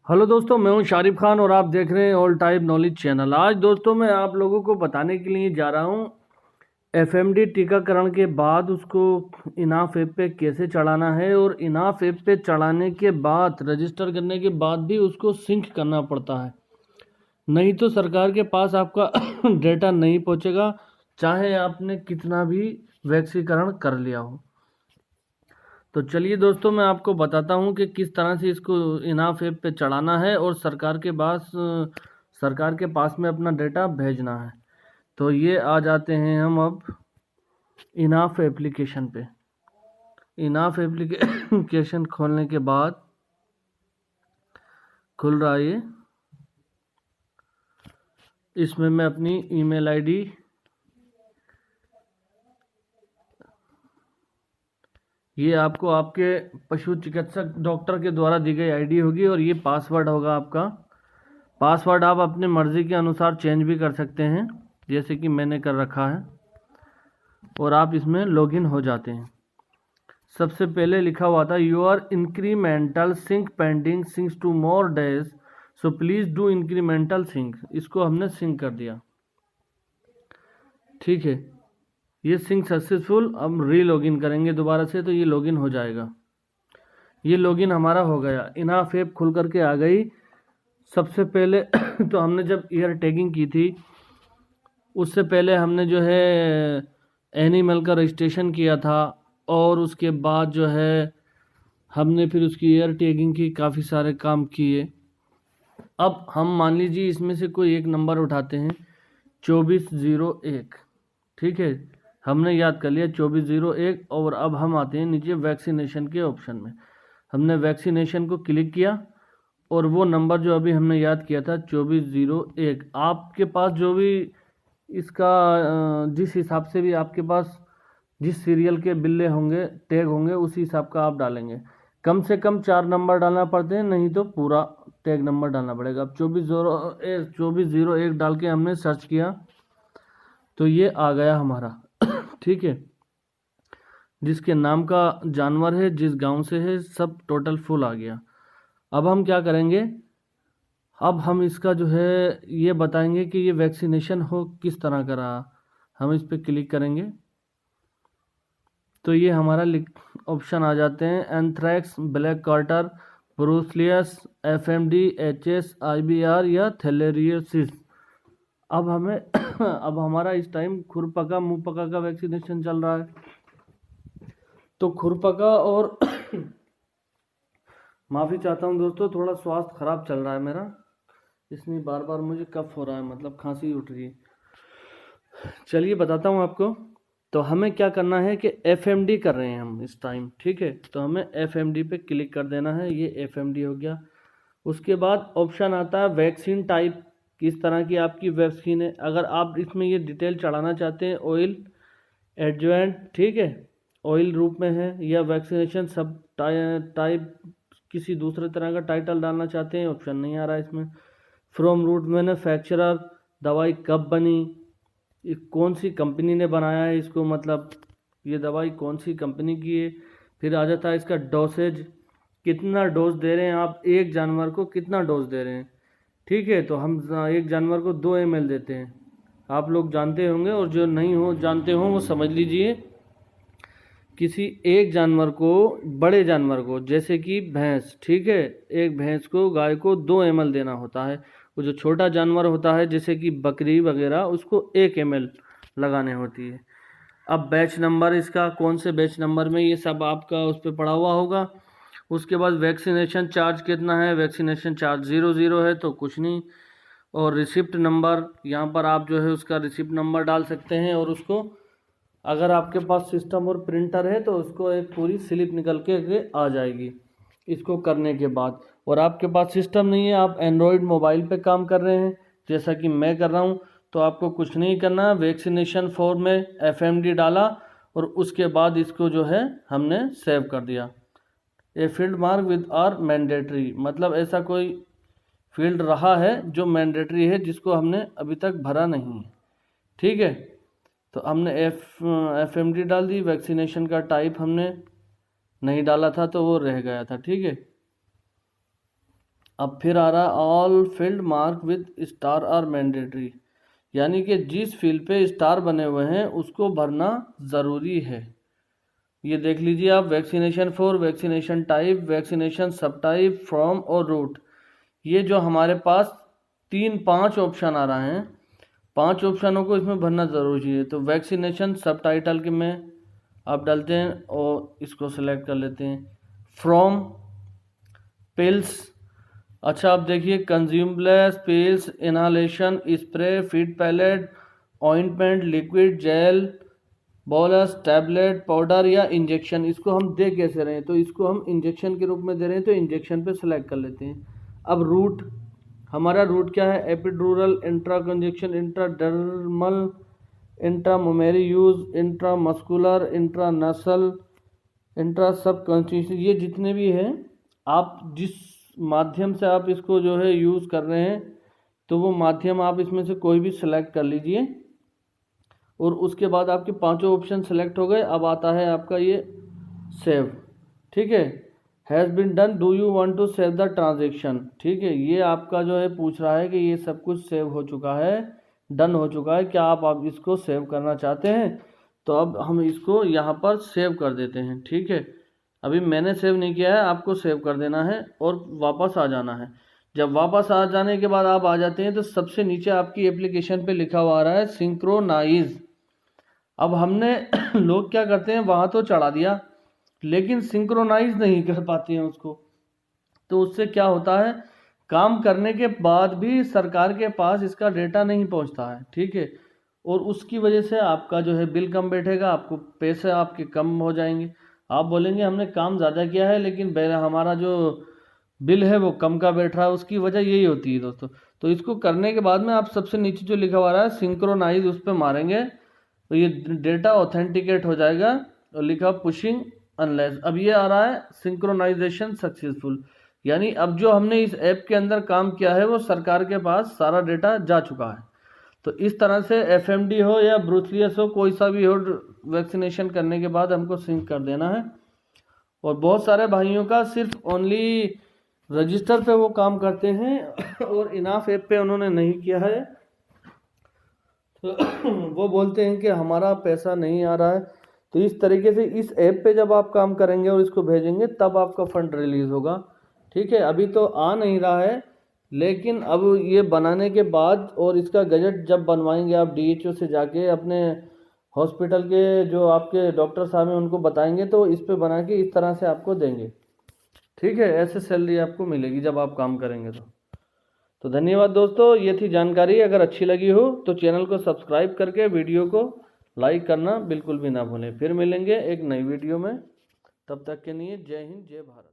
Hello दोस्तों, मैं हूं शारिफ खान और आप देख रहे हैं ऑल टाइप नॉलेज चैनल। आज दोस्तों मैं आप लोगों को बताने के लिए जा रहा हूं एफएमडी टीकाकरण के बाद उसको इनाफ ऐप पे कैसे चढ़ाना है, और इनाफ ऐप पे चढ़ाने के बाद रजिस्टर करने के बाद भी उसको सिंक करना पड़ता है, नहीं तो सरकार के पास आपका डेटा नहीं पहुंचेगा, चाहे आपने कितना भी वैक्सीकरण कर लिया हो। तो चलिए दोस्तों, मैं आपको बताता हूँ कि किस तरह से इसको इनाफ ऐप पे चढ़ाना है और सरकार के पास में अपना डेटा भेजना है। तो ये आ जाते हैं हम अब इनाफ एप्लीकेशन पे। इनाफ एप्लीकेशन खोलने के बाद खुल रहा है ये। इसमें मैं अपनी ईमेल आईडी, ये आपको आपके पशु चिकित्सक डॉक्टर के द्वारा दी गई आईडी होगी, और ये पासवर्ड होगा आपका। पासवर्ड आप अपने मर्ज़ी के अनुसार चेंज भी कर सकते हैं, जैसे कि मैंने कर रखा है, और आप इसमें लॉगिन हो जाते हैं। सबसे पहले लिखा हुआ था your incremental sync pending syncs two more days, so please do incremental sync. इसको हमने सिंक कर दिया, ठीक है। ये सिंक सक्सेसफुल। अब री लॉगिन करेंगे दोबारा से, तो ये लॉगिन हो जाएगा। ये लॉगिन हमारा हो गया, इनाफ ऐप खुल करके आ गई। सबसे पहले तो हमने जब ईयर टैगिंग की थी, उससे पहले हमने जो है एनिमल का रजिस्ट्रेशन किया था, और उसके बाद जो है हमने फिर उसकी ईयर टैगिंग की, काफ़ी सारे काम किए। अब हम मान लीजिए इसमें से कोई एक नंबर उठाते हैं, 2401, ठीक है। हमने याद कर लिया 2401, और अब हम आते हैं नीचे वैक्सीनेशन के ऑप्शन में। हमने वैक्सीनेशन को क्लिक किया, और वो नंबर जो अभी हमने याद किया था 2401, आपके पास जो भी इसका जिस हिसाब से भी आपके पास जिस सीरियल के बिल्ले होंगे, टैग होंगे, उसी हिसाब का आप डालेंगे। कम से कम 4 नंबर डालना पड़ते हैं, नहीं तो पूरा टैग नंबर डालना पड़ेगा। अब 2401 डाल के हमने सर्च किया, तो ये आ गया हमारा ठीक है। जिसके नाम का जानवर है, जिस गांव से है, सब टोटल फुल आ गया। अब हम क्या करेंगे, अब हम इसका जो है ये बताएंगे कि ये वैक्सीनेशन हो किस तरह का रहा। हम इस पर क्लिक करेंगे, तो ये हमारा ऑप्शन आ जाते हैं, anthrax, black quarter, brucellosis, FMD, HS, IBR या थैलेरियोसिस। अब हमें अब हमारा इस टाइम खुरपका मुंहपका का वैक्सीनेशन चल रहा है, तो खुरपका और माफ़ी चाहता हूँ दोस्तों, थोड़ा स्वास्थ्य खराब चल रहा है मेरा, इसलिए बार बार मुझे कफ हो रहा है, मतलब खांसी उठ रही है। चलिए बताता हूँ आपको। तो हमें क्या करना है कि एफएमडी कर रहे हैं हम इस टाइम, ठीक है। तो हमें एफएमडी पे क्लिक कर देना है, ये एफएमडी हो गया। उसके बाद ऑप्शन आता है वैक्सीन टाइप, किस तरह की आपकी वैक्सीन है। अगर आप इसमें ये डिटेल चढ़ाना चाहते हैं, ऑयल, एडजुवेंट, ठीक है, ऑयल रूप में है, या वैक्सीनेशन सब टाइप किसी दूसरे तरह का टाइटल डालना चाहते हैं, ऑप्शन नहीं आ रहा है इसमें। फ्रॉम रूट मैन्युफैक्चरर, दवाई कब बनी, ये कौन सी कंपनी ने बनाया है इसको, मतलब ये दवाई कौन सी कंपनी की है। फिर आ जाता है इसका डोसेज, कितना डोज दे रहे हैं आप, एक जानवर को कितना डोज दे रहे हैं, ठीक है। तो हम एक जानवर को 2 ml देते हैं, आप लोग जानते होंगे, और जो नहीं हो जानते हो वो समझ लीजिए। किसी एक जानवर को, बड़े जानवर को, जैसे कि भैंस, ठीक है, एक भैंस को, गाय को 2 ml देना होता है। वो जो छोटा जानवर होता है जैसे कि बकरी वगैरह, उसको 1 ml लगाने होती है। अब बैच नंबर इसका कौन से बैच नंबर में, ये सब आपका उस पर पड़ा हुआ होगा। उसके बाद वैक्सीनेशन चार्ज कितना है, वैक्सीनेशन चार्ज 00 है, तो कुछ नहीं। और रिसिप्ट नंबर, यहाँ पर आप जो है उसका रिसिप्ट नंबर डाल सकते हैं, और उसको अगर आपके पास सिस्टम और प्रिंटर है तो उसको एक पूरी स्लिप निकल के आ जाएगी इसको करने के बाद। और आपके पास सिस्टम नहीं है, आप एंड्रॉयड मोबाइल पे काम कर रहे हैं जैसा कि मैं कर रहा हूँ, तो आपको कुछ नहीं करना। वैक्सीनेशन फॉर्म में एफएमडी डाला, और उसके बाद इसको जो है हमने सेव कर दिया। A field mark with are mandatory, मतलब ऐसा कोई फील्ड रहा है जो मैंडेटरी है, जिसको हमने अभी तक भरा नहीं है, ठीक है। तो हमने एफएमडी डाल दी, वैक्सीनेशन का टाइप हमने नहीं डाला था तो वो रह गया था, ठीक है। अब फिर आ रहा all field mark with star are mandatory, यानी कि जिस फील्ड पे स्टार बने हुए हैं उसको भरना ज़रूरी है। ये देख लीजिए आप, vaccination for, vaccination type, vaccination सब टाइप, फ्रॉम और रूट। ये जो हमारे पास 5 ऑप्शन आ रहे हैं, 5 ऑप्शनों को इसमें भरना ज़रूरी है। तो वैक्सीनेशन सब टाइटल के में आप डालते हैं और इसको सेलेक्ट कर लेते हैं। फ्रॉम पिल्स, अच्छा आप देखिए consumables, pills, inhalation, spray, feed pellet, ointment, liquid, gel, bolus, tablet, powder या इंजेक्शन। इसको हम दे कैसे रहे हैं, तो इसको हम इंजेक्शन के रूप में दे रहे हैं, तो इंजेक्शन पे सेलेक्ट कर लेते हैं। अब रूट, हमारा रूट क्या है, epidural, intraconjunctival, intradermal, intramammary use, intramuscular, intranasal, intra subconscious, ये जितने भी हैं आप जिस माध्यम से आप इसको जो है यूज़ कर रहे हैं, तो वो माध्यम आप इसमें से कोई भी सिलेक्ट कर लीजिए और उसके बाद आपके 5 ऑप्शन सेलेक्ट हो गए। अब आता है आपका ये सेव, ठीक है, has been done, do you want to save the transaction, ठीक है, ये आपका जो है पूछ रहा है कि ये सब कुछ सेव हो चुका है, डन हो चुका है, क्या आप इसको सेव करना चाहते हैं। तो अब हम इसको यहाँ पर सेव कर देते हैं, ठीक है। अभी मैंने सेव नहीं किया है, आपको सेव कर देना है और वापस आ जाना है। जब वापस आ जाने के बाद आप आ जाते हैं तो सबसे नीचे आपकी एप्लीकेशन पे लिखा हुआ आ रहा है सिंक्रोनाइज। अब हमने लोग क्या करते हैं, वहाँ तो चढ़ा दिया लेकिन सिंक्रोनाइज नहीं कर पाते हैं उसको। तो उससे क्या होता है, काम करने के बाद भी सरकार के पास इसका डेटा नहीं पहुँचता है, ठीक है, और उसकी वजह से आपका जो है बिल कम बैठेगा, आपको पैसे आपके कम हो जाएंगे। आप बोलेंगे हमने काम ज़्यादा किया है लेकिन हमारा जो बिल है वो कम का बैठ रहा है, उसकी वजह यही होती है दोस्तों। तो इसको करने के बाद में आप सबसे नीचे जो लिखा हुआ है सिंक्रोनाइज, उस पर मारेंगे तो ये डेटा ऑथेंटिकेट हो जाएगा और लिखा पुशिंग अनलेस। अब ये आ रहा है सिंक्रोनाइजेशन सक्सेसफुल, यानी अब जो हमने इस ऐप के अंदर काम किया है वो सरकार के पास सारा डेटा जा चुका है। तो इस तरह से एफएमडी हो या ब्रूसिलियस हो, कोई सा भी हो, वैक्सीनेशन करने के बाद हमको सिंक कर देना है। और बहुत सारे भाइयों का सिर्फ ओनली रजिस्टर पे वो काम करते हैं और इनाफ ऐप पे उन्होंने नहीं किया है, तो वो बोलते हैं कि हमारा पैसा नहीं आ रहा है। तो इस तरीके से इस ऐप पे जब आप काम करेंगे और इसको भेजेंगे तब आपका फंड रिलीज़ होगा, ठीक है। अभी तो आ नहीं रहा है, लेकिन अब ये बनाने के बाद और इसका गजट जब बनवाएंगे आप डीएचओ से जाके अपने हॉस्पिटल के जो आपके डॉक्टर साहब हैं उनको बताएंगे, तो इस पे बना के इस तरह से आपको देंगे, ठीक है। ऐसे सैलरी आपको मिलेगी जब आप काम करेंगे तो धन्यवाद दोस्तों, ये थी जानकारी। अगर अच्छी लगी हो तो चैनल को सब्सक्राइब करके वीडियो को लाइक करना बिल्कुल भी ना भूलें। फिर मिलेंगे एक नई वीडियो में, तब तक के लिए जय हिंद जय भारत।